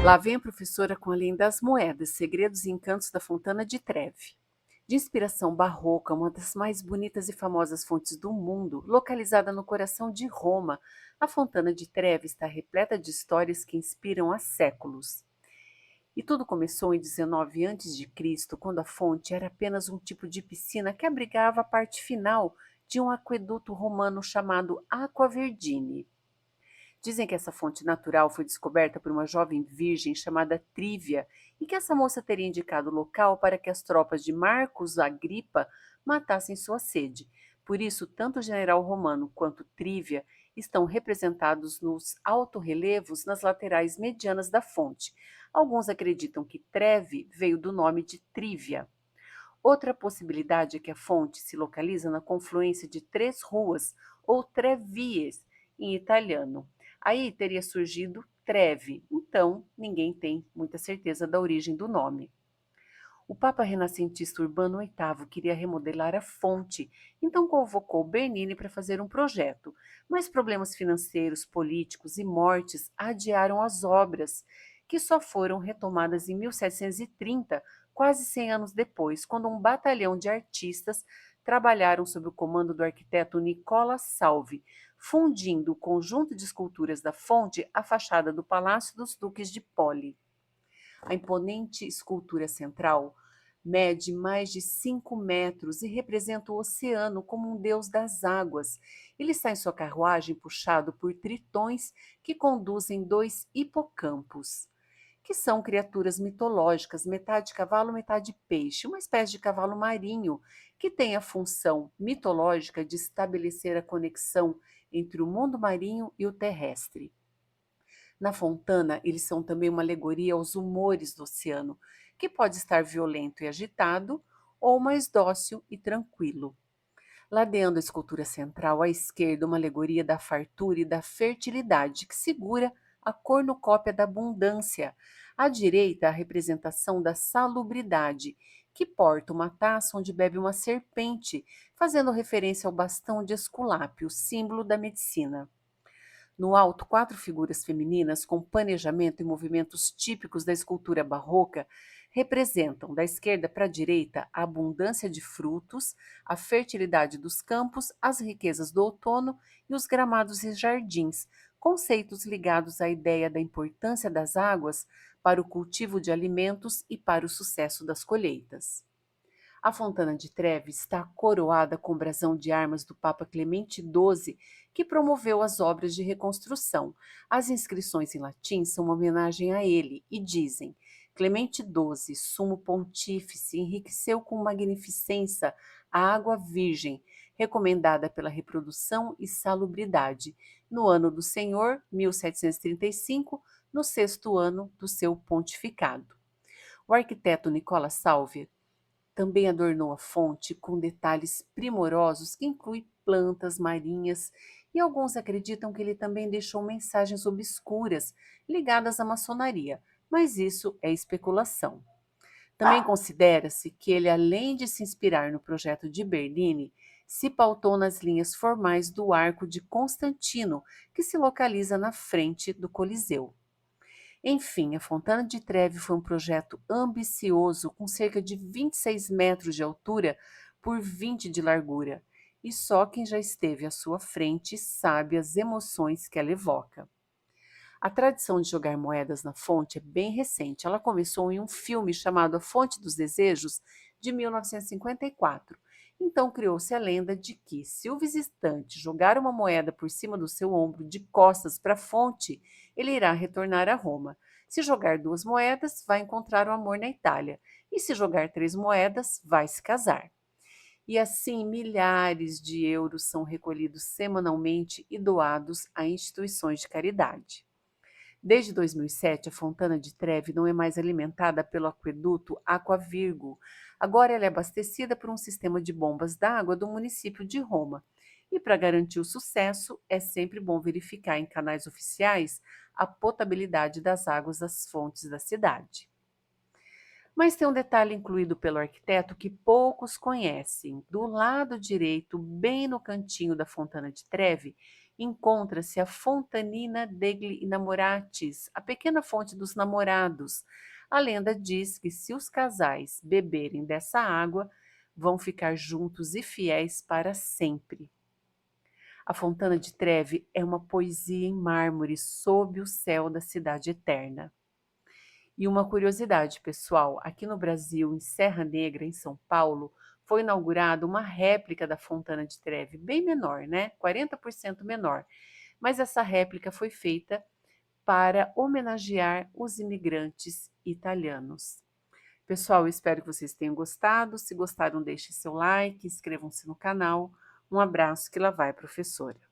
Lá vem a professora com Além das Moedas, Segredos e Encantos da Fontana de Trevi. De inspiração barroca, uma das mais bonitas e famosas fontes do mundo, localizada no coração de Roma, a Fontana de Trevi está repleta de histórias que inspiram há séculos. E tudo começou em 19 a.C., quando a fonte era apenas um tipo de piscina que abrigava a parte final de um aqueduto romano chamado Aqua Vergine. Dizem que essa fonte natural foi descoberta por uma jovem virgem chamada Trívia e que essa moça teria indicado o local para que as tropas de Marcos Agripa matassem sua sede. Por isso, tanto o general romano quanto Trívia estão representados nos altorrelevos nas laterais medianas da fonte. Alguns acreditam que Trevi veio do nome de Trívia. Outra possibilidade é que a fonte se localiza na confluência de três ruas, ou trevies, em italiano. Aí teria surgido Trevi, então ninguém tem muita certeza da origem do nome. O Papa renascentista Urbano VIII queria remodelar a fonte, então convocou Bernini para fazer um projeto, mas problemas financeiros, políticos e mortes adiaram as obras, que só foram retomadas em 1730, quase 100 anos depois, quando um batalhão de artistas trabalharam sob o comando do arquiteto Nicola Salvi, fundindo o conjunto de esculturas da fonte à fachada do Palácio dos Duques de Poli. A imponente escultura central mede mais de 5 metros e representa o oceano como um deus das águas. Ele está em sua carruagem puxado por tritões que conduzem dois hipocampos, que são criaturas mitológicas, metade cavalo, metade peixe, uma espécie de cavalo marinho, que tem a função mitológica de estabelecer a conexão entre o mundo marinho e o terrestre. Na Fontana, eles são também uma alegoria aos humores do oceano, que pode estar violento e agitado ou mais dócil e tranquilo. Ladeando a escultura central à esquerda, uma alegoria da fartura e da fertilidade, que segura a cornucópia da abundância. À direita, a representação da salubridade, que porta uma taça onde bebe uma serpente, fazendo referência ao bastão de Esculápio, símbolo da medicina. No alto, quatro figuras femininas com planejamento e movimentos típicos da escultura barroca representam, da esquerda para a direita, a abundância de frutos, a fertilidade dos campos, as riquezas do outono e os gramados e jardins, conceitos ligados à ideia da importância das águas para o cultivo de alimentos e para o sucesso das colheitas. A Fontana de Trevi está coroada com o brasão de armas do Papa Clemente XII, que promoveu as obras de reconstrução. As inscrições em latim são uma homenagem a ele e dizem: Clemente XII, sumo pontífice, enriqueceu com magnificência a água virgem, recomendada pela reprodução e salubridade, no ano do Senhor, 1735, no sexto ano do seu pontificado. O arquiteto Nicola Salvi também adornou a fonte com detalhes primorosos que incluem plantas marinhas, e alguns acreditam que ele também deixou mensagens obscuras ligadas à maçonaria, mas isso é especulação. Também considera-se que ele, além de se inspirar no projeto de Bernini, se pautou nas linhas formais do Arco de Constantino, que se localiza na frente do Coliseu. Enfim, a Fontana de Trevi foi um projeto ambicioso com cerca de 26 metros de altura por 20 de largura, e só quem já esteve à sua frente sabe as emoções que ela evoca. A tradição de jogar moedas na fonte é bem recente. Ela começou em um filme chamado A Fonte dos Desejos, de 1954. Então criou-se a lenda de que, se o visitante jogar uma moeda por cima do seu ombro de costas para a fonte, ele irá retornar a Roma. Se jogar duas moedas, vai encontrar o amor na Itália. E se jogar três moedas, vai se casar. E assim, milhares de euros são recolhidos semanalmente e doados a instituições de caridade. Desde 2007, a Fontana de Trevi não é mais alimentada pelo aqueduto Aquavirgo. Agora ela é abastecida por um sistema de bombas d'água do município de Roma. E para garantir o sucesso, é sempre bom verificar em canais oficiais a potabilidade das águas das fontes da cidade. Mas tem um detalhe incluído pelo arquiteto que poucos conhecem. Do lado direito, bem no cantinho da Fontana di Trevi, encontra-se a Fontanina degli Innamoratis, a pequena fonte dos namorados. A lenda diz que se os casais beberem dessa água, vão ficar juntos e fiéis para sempre. A Fontana di Trevi é uma poesia em mármore sob o céu da cidade eterna. E uma curiosidade, pessoal, aqui no Brasil, em Serra Negra, em São Paulo, foi inaugurada uma réplica da Fontana di Trevi, bem menor, né? 40% menor. Mas essa réplica foi feita para homenagear os imigrantes italianos. Pessoal, eu espero que vocês tenham gostado. Se gostaram, deixe seu like, inscrevam-se no canal. Um abraço, que lá vai, professora.